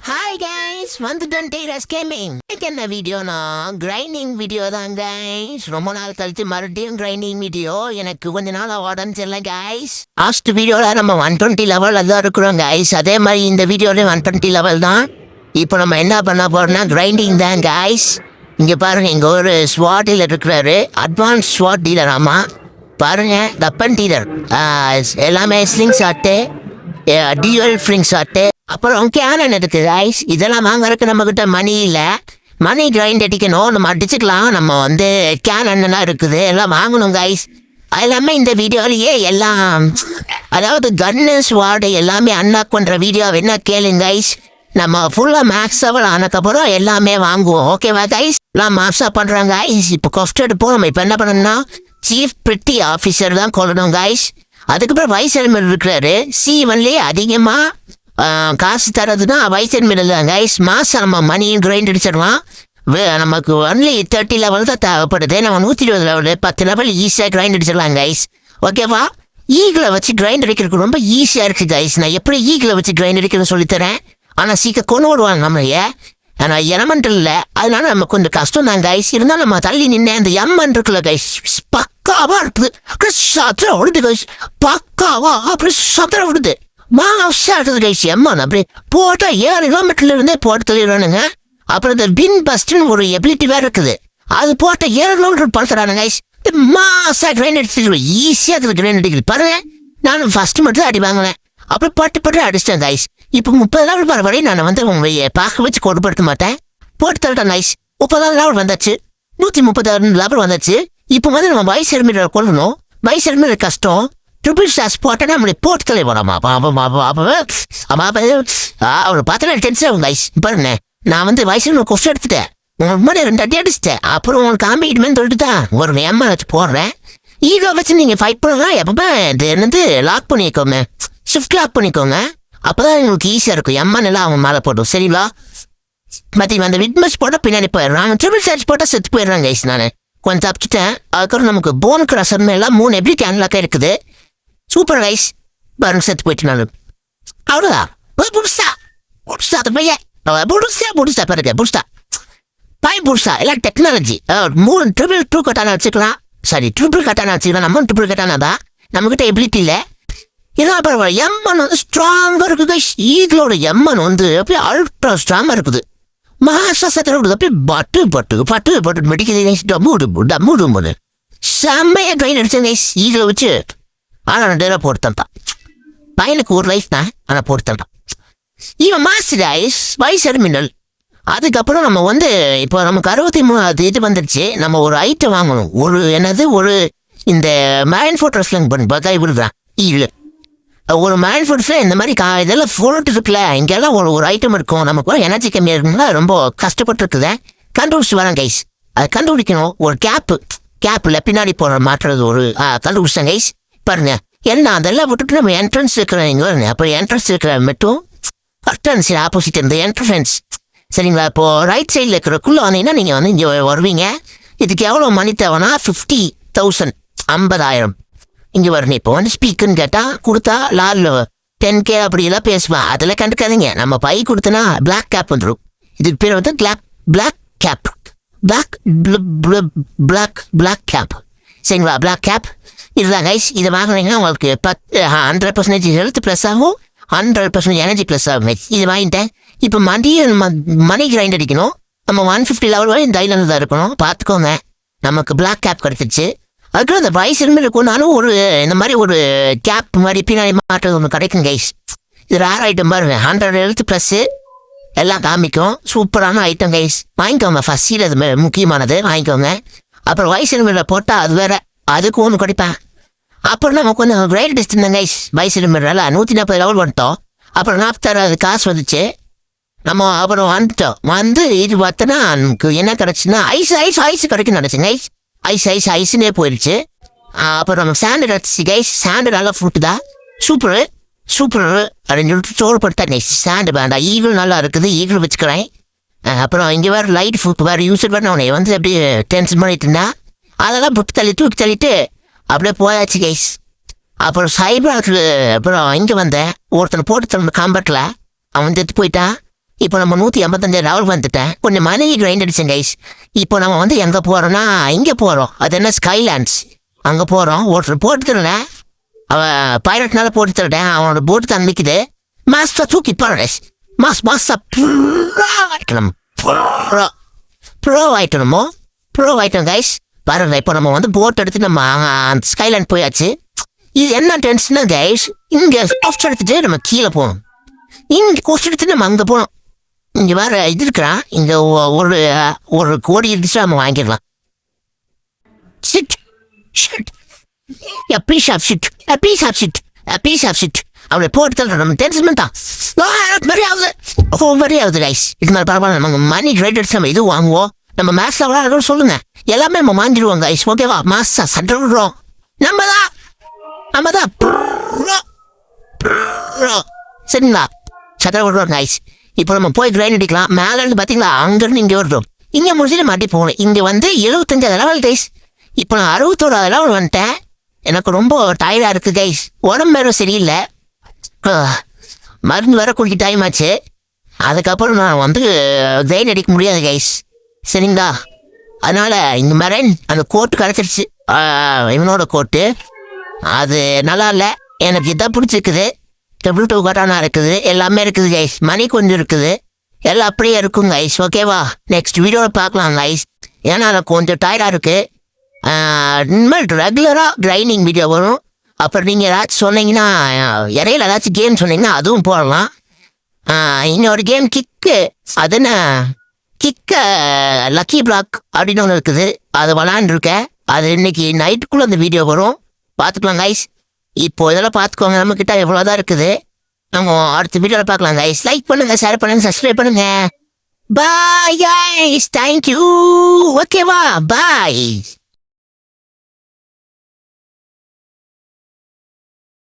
Hi guys, வந்துட்டேன் டீரஸ் gaming. என்ன வீடியோனா grinding video தான் கைஸ். ரொம்ப நாள் கழிச்சு மறுபடியும் கிரைண்டிங் வீடியோ. எனக்கு கொஞ்ச நாள் உடம்பு சரியில்லை கைஸ். லாஸ்ட் வீடியோல நம்ம 120 லெவல் தான் இருக்கிறோம் கைஸ். அதே மாதிரி இந்த வீடியோல 120 லெவல் தான். இப்போ நம்ம என்ன பண்ண போறோம்னா கிரைண்டிங் தான் கைஸ். இங்க பாருங்க, இங்க ஒரு ஸ்வாட் டீலர் இருக்கிறாரு. அட்வான்ஸ் ஸ்வாட் டீலர். ஆமா பாருங்க, வெப்பன் டீலர். எல்லாமே ஸ்லிங் ஷாட்டு, டியூவல் ஃப்ரிங் ஷாட்டு, அப்புறம் கேனன் இருக்கு கைஸ். இதெல்லாம் வாங்கறதுக்கு நம்ம கிட்ட மணி இல்லை. மணி கிரைண்ட் அடிக்கணும், நம்ம அடிச்சுக்கலாம். நம்ம கேனன் எல்லாம் இருக்குது, எல்லாம் வாங்கணும் கைஸ். அது இல்லாமல் இந்த வீடியோலேயே எல்லாம், அதாவது கன்னு ஸ்வாடு எல்லாமே அன்லாக் பண்ணுற வீடியோ என்ன கேளுங்க கைஸ். நம்ம ஃபுல்லாக மேக்ஸ் லெவல் ஆனதுக்கப்புறம் எல்லாமே வாங்குவோம், ஓகேவா கைஸ்? எல்லாம் மாப்ஸாக பண்ணுறாங்க கைஸ். இப்போ கொஸ்ட் எடுப்போம். நம்ம இப்போ என்ன பண்ணணும்னா சீஃப் பிரிட்டி ஆஃபீஸர் தான் கொள்ளணும் கைஸ். அதுக்கப்புறம் வைஸ் அட்மிரல் இருக்கிறாரு. C1லேயே அதிகமாக காசு தரதுன்னா வைஸ் அட்மிரல் தான் கைஸ். மாதம் நம்ம மணியும் கிரைண்ட் அடிச்சிடலாம். நமக்கு ஒன்லி 30 லெவல் தான் தேவைப்படுது. நம்ம 120 லெவலு 10 லெவல் ஈஸியாக கிரைண்ட் அடிச்சிடலாம் கைஸ், ஓகேவா? ஈகிளை வச்சு கிரைண்ட் அடிக்கிறதுக்கு ரொம்ப ஈஸியாக இருக்குது கைஸ். நான் எப்படி ஈகிளை வச்சு கிரைண்ட் அடிக்கிறதுன்னு சொல்லித்தரேன். ஆனால் சீக்கிரம் கொண்டு வருவாங்க நம்மளையே. ஆனால் எலமெண்ட் இல்லை, அதனால நம்ம கொஞ்சம் கஷ்டம் தான் கைஸ். இருந்தாலும் நம்ம தள்ளி நின்று அந்த எம்மன் இருக்குல்ல கைஸ், பக்காவா இருக்குது. சத்திர விடுது கைஸ், பக்காவா அப்படி சத்திர விடுது. மாசாடுது கைஸ். எம்மன் அப்படி போட்டா 7 கிலோமீட்டர்ல இருந்தே போட்டு தள்ளிடுவானுங்க. அப்புறம் இந்த பின் பஸ்ட்னு ஒரு எபிலிட்டி வேற இருக்குது. அது போட்ட 7 கிலோமீட்டர் படுத்துறானுங்க கைஸ். மாசா கிரைண்ட் அடிச்சிருவேன், ஈஸியாக இருக்குது கிரைண்ட் அடிக்கிறது. பாருங்க, நான் ஃபர்ஸ்ட் மட்டும் தான் அடி வாங்கினேன், அப்புறம் பட்டு அடிச்சிட்டேன் கைஸ். இப்போ 30 லெவல் வர வரை நான் உங்களை பார்க்க வச்சு கொடுப்படுத்த மாட்டேன், போட்டு தரட்டேன் கைஸ். 30 லெவல் வந்தாச்சு, 132 லெவல் வந்தாச்சு. இப்போ நம்ம வைஸ் அட்மிரல் கொள்ளணும். வைஸ் அட்மிரல் கஷ்டம். ட்ரிபிள் ஸ்டார்ஸ் போட்டா நம்மளை போட்டு தலை போடாமா அவரை பார்த்தா டென்ஷன் ஆகும் கைஸ். பாருங்க, நான் வைஸ் அட்மிரல் கொஸ்ட் எடுத்துட்டேன், உங்களுக்கு முன்னாடி 2 அடி அடிச்சிட்டேன். அப்புறம் உங்களுக்கு காம்பிடுமேன்னு சொல்லிட்டு தான் ஒரு எம்மா வச்சு போடுறேன். ஈகோ வச்சு நீங்கள் ஃபைட் பண்ணலாம். எப்பவுமே இது லாக் பண்ணிக்கோங்க, ஷிஃப்ட் லாக் பண்ணிக்கோங்க. அப்போதான் உங்களுக்கு ஈஸியாக இருக்கும். எம்மான் எல்லாம் அவங்க மேலே போடும், சரிங்களா? மற்ற அந்த விட்மஸ் போட்டால் பின்னாடி போயிடுறாங்க. ட்ரிபிள் ஸ்டார்ஸ் போட்டால் செத்து போயிடுறாங்க கைஸ். நான் கொஞ்சம் தப்பிச்சிட்டேன். அதுக்கப்புறம் நமக்கு போன் கிராசர் எல்லாம் 3 எப்படி அன்லாக்காக இருக்குது. Super guys. பாருங்க, செத்து போயிட்டு நான் அவ்வளோதான். புதுசா பாருங்க, புதுசா பாய் புதுசா எல்லாம் டெக்னாலஜி. 3 ட்ரிபிள் கட்டானா வச்சுக்கலாம். சாரி, ட்ரிபிள் கட்டானா வச்சுக்கலாம். நம்ம ட்ரிபிள் கட்டானா தான், நம்மகிட்ட எபிலிட்டி இல்லை. இதெல்லாம் பரவாயில்ல. எம்மன் ஸ்ட்ராங்காக இருக்குது கைஸ். ஈகிளோட எம்மன் அப்படியே அல்ட்ரா ஸ்ட்ராங்காக இருக்குது. மாசா சத்திர விடுது, அப்படியே பட்டு மெடிக்கல் டம்முடு செம்மையா ட்ரெயின் அடிச்சேன் கைஸ் ஈகிளை வச்சு. ஆனால் 2 பேரை போட்டு தந்தான். பையனுக்கு ஒரு லைஃப் தான், ஆனால் போட்டு தந்தான். இவன் மாஸ்டர் கைஸ், வைஸ் அட்மிரல். அதுக்கப்புறம் நம்ம இப்போ நமக்கு 63 இது வந்துடுச்சு. நம்ம ஒரு ஐட்டம் வாங்கணும். ஒரு இந்த மேன் ஃபோட்டோஸ்லாம் பண்ணி பார்த்தா இப்படிதான் ஈகிள். ஒரு மேன் ஃபுட்ஸில் இந்த மாதிரி இதெல்லாம் ஃபோட்டோ இருக்குல்ல, இங்கெல்லாம் ஒரு ஐட்டம் இருக்கும். நமக்கு எனர்ஜி கம்மியாக இருக்குங்களா, ரொம்ப கஷ்டப்பட்டுருக்குது. கண்டுபிடிச்சி வரேன் கைஸ். அது கண்டுபிடிக்கணும். ஒரு கேப்பில் பின்னாடி போகிற மாற்றுறது கண்டுபிடிச்சேன் கைஸ். பாருங்க, என்ன அதெல்லாம் விட்டுட்டு நம்ம என்ட்ரன்ஸ் இருக்கிறேன். இங்கே வருங்க, அப்போ என்ட்ரன்ஸ் இருக்கிற மட்டும் கர்டன்ஸ் ஆப்போசிட் இந்த என்ட்ரன்ஸ், சரிங்களா? இப்போது ரைட் சைடில் இருக்கிறக்குள்ளே வந்தீங்கன்னா நீங்கள் இங்கே வருவீங்க. இதுக்கு எவ்வளோ மணி தேவைன்னா 50,000 50,000 இங்கே வரணும். இப்போ ஸ்பீக்கர்னு கேட்டால் கொடுத்தா லால் 10K அப்படியெல்லாம் பேசுவேன். அதெல்லாம் கண்டுக்காதீங்க. நம்ம பை கொடுத்தனா பிளாக் கேப் வந்துடும். இதுக்கு பேர் பிளாக் கேப், பிளாக் கேப், சரிங்களா? பிளாக் கேப் இதுதான் கைஸ். இதை வாங்கினீங்கன்னா உங்களுக்கு 100% ஹெல்த் ப்ளஸ் ஆகும், 100% எனர்ஜி ப்ளஸ் ஆகும் கைஸ். இது வாங்கிட்டேன். இப்போ மணி கிரைண்ட் அடிக்கணும். நம்ம 150 லெவல் வரை இந்த ஐலாண்டில் தான் இருக்கணும், பார்த்துக்கோங்க. நமக்கு பிளாக் கேப் கிடைச்சிச்சு. அதுக்கப்புறம் அந்த வைஸ் அட்மிரல் நானும் இந்த மாதிரி ஒரு கேப் மாதிரி பின்னாடி மாட்டுறது ஒன்று கிடைக்கும் கைஸ். இது ரேர் ஐட்டம் பாருங்க, 100 ஹெல்த் ப்ளஸ்ஸு எல்லாம் காமிக்கும். சூப்பரான ஐட்டம் கைஸ், வாங்கிக்கோங்க. ஃபஸ்ட்டில் அது முக்கியமானது, வாங்கிக்கோங்க. அப்புறம் வைஸ் அட்மிரல் போட்டால் அது வேற, அதுக்கு ஒன்று கிடைப்பேன். அப்புறம் நம்ம கொஞ்சம் கிரைண்ட் அடிச்சிருந்தேன் கைஸ். வைஸ் அட்மிரல் 140 லெவல் வந்துட்டோம். அப்புறம் 46 காசு வந்துச்சு. நம்ம அப்புறம் வந்துட்டோம். இது பார்த்தோன்னா நமக்கு என்ன கிடச்சுன்னா ஐஸ் கிடைக்கும் நினச்சேன் கைஸ். ஐஸ்னே போயிடுச்சு. அப்புறம் நம்ம சாண்டர் அடிச்சு கைஸ். சாண்டர் நல்லா ஃப்ரூட்டு தான், சூப்பர் அப்படின்னு சொல்லிட்டு சோறுபடுத்தேன் கைஸ். சாண்டு வேண்டாம், ஈகிள் நல்லா இருக்குது, ஈகிள் வச்சுக்கிறேன். அப்புறம் இங்கே வேறு லைட் ஃபுட் வேறு யூஸ் பண்ண உடனே அப்படியே டென்ஷன் பண்ணிட்டு இருந்தா, அதெல்லாம் தூக்கி தள்ளிட்டு அப்படியே போயாச்சு கைஸ். அப்புறம் சைபராக்கு அப்புறம் இங்கே வந்தேன். ஒருத்தனை போட்டு காம்பேட்டில் அவன் எடுத்து போயிட்டான். இப்போ நம்ம 155 லெவல் வந்துட்டேன். கொஞ்சம் மணி கிரைண்ட் அடிச்சேன் கைஸ். இப்போ நம்ம வந்து எங்கே போகிறோன்னா இங்கே போகிறோம். அது என்ன ஸ்கைலாண்ட்ஸ் அங்கே போகிறோம். ஒருத்தர் போட்டு தரேன், அவன் பைலட்னால போட்டு தரேன். அவனோட போட்டு தான் நிற்குது. மாஸ்டர் தூக்கி போகிறேன். மாஸ்டர் ப்ரோ ஆயிட்டணுமோ ப்ரோ ஆயிட்டோம் கைஸ். பாருங்க, இப்போ நம்ம வந்து போட் எடுத்து நம்ம அந்த ஸ்கைலாண்ட் போயாச்சு. இது என்ன டென்ஷனா கைஸ், இங்கே கோஸ்ட் எடுத்துட்டு நம்ம கீழே போகணும். இங்கே கோஸ்ட் எடுத்துட்டு நம்ம அங்கே போகணும். இங்கே வேற இது இருக்கிறான். இங்கே ஒரு கோடி இருந்துச்சு, நம்ம வாங்கிடலாம். Shit shit piece of shit piece of shit piece of shit அவனை போட்டு தர நம்ம டென்ஷன் தான் வெரி ஆகுது கைஸ். இது மாதிரி பரவாயில்ல, நம்ம மணி ரைடர்ஸ் நம்ம இது வாங்குவோம். நம்ம மேட்ச்ல விளையாடுறோம் சொல்லுங்க, எல்லாமே நம்ம வாங்கிடுவோம் கைஸ். ஓகேவா? மாசா சண்டை விடுறோம். நம்ம தான் சரிங்களா? சண்டை விடுறோம் கைஸ். இப்போ நம்ம போய் கிரைண்ட் அடிக்கலாம். மேல இருந்து பாத்தீங்களா, அங்கிருந்து இங்கே வருவோம். இங்கே முடிச்சுட்டு மாட்டி போகணும். இங்கே வந்து 75 லெவல் கைஸ். இப்போ நான் 61 லெவல் வந்துட்டேன். எனக்கு ரொம்ப டயர்டா இருக்கு கைஸ். உடம்பு வேற சரியில்லை. மருந்து வேற குடிக்க டைம் ஆச்சு. அதுக்கப்புறம் நான் வந்து கிரைண்ட் அடிக்க முடியாது கைஸ். சரிங்களா? அதனால இந்த மாதிரி அந்த கோட்டு கிடச்சிருச்சு. இவனோட கோட்டு அது நல்லா இல்லை, எனக்கு இதான் பிடிச்சிருக்குது. டபுள் 2 கட்டானா இருக்குது, எல்லாமே இருக்குது கைஸ். மணி கொஞ்சம் இருக்குது, எல்லாம் அப்படியே இருக்கும் கைஸ். ஓகேவா? நெக்ஸ்ட் வீடியோவில் பார்க்கலாம் கைஸ். ஏன்னா எனக்கு கொஞ்சம் டயர்டாக இருக்குது. இனிமேல் ரெகுலராக கிரைண்டிங் வீடியோ வரும். அப்புறம் நீங்கள் ஏதாச்சும் சொன்னீங்கன்னா, இடையில ஏதாச்சும் கேம் சொன்னீங்கன்னா அதுவும் போடலாம். இன்னொரு கேம் கிக்கு, அதுன்னு கிக்க லக்கி பிளாக் அப்படின்னு ஒன்று இருக்குது, அது விளாண்டுருக்கேன். அது இன்னைக்கு நைட்டுக்குள்ளே அந்த வீடியோ வரும், பார்த்துக்கலாம் கைஸ். இப்போ இதெல்லாம் பார்த்துக்கோங்க, நம்மக்கிட்ட எவ்வளோதான் இருக்குது. நம்ம அடுத்த வீடியோவில் பார்க்கலாம் கைஸ். லைக் பண்ணுங்க, ஷேர் பண்ணுங்க, சப்ஸ்கிரைப் பண்ணுங்க. Bye guys, thank you. ஓகேவா? பாய்.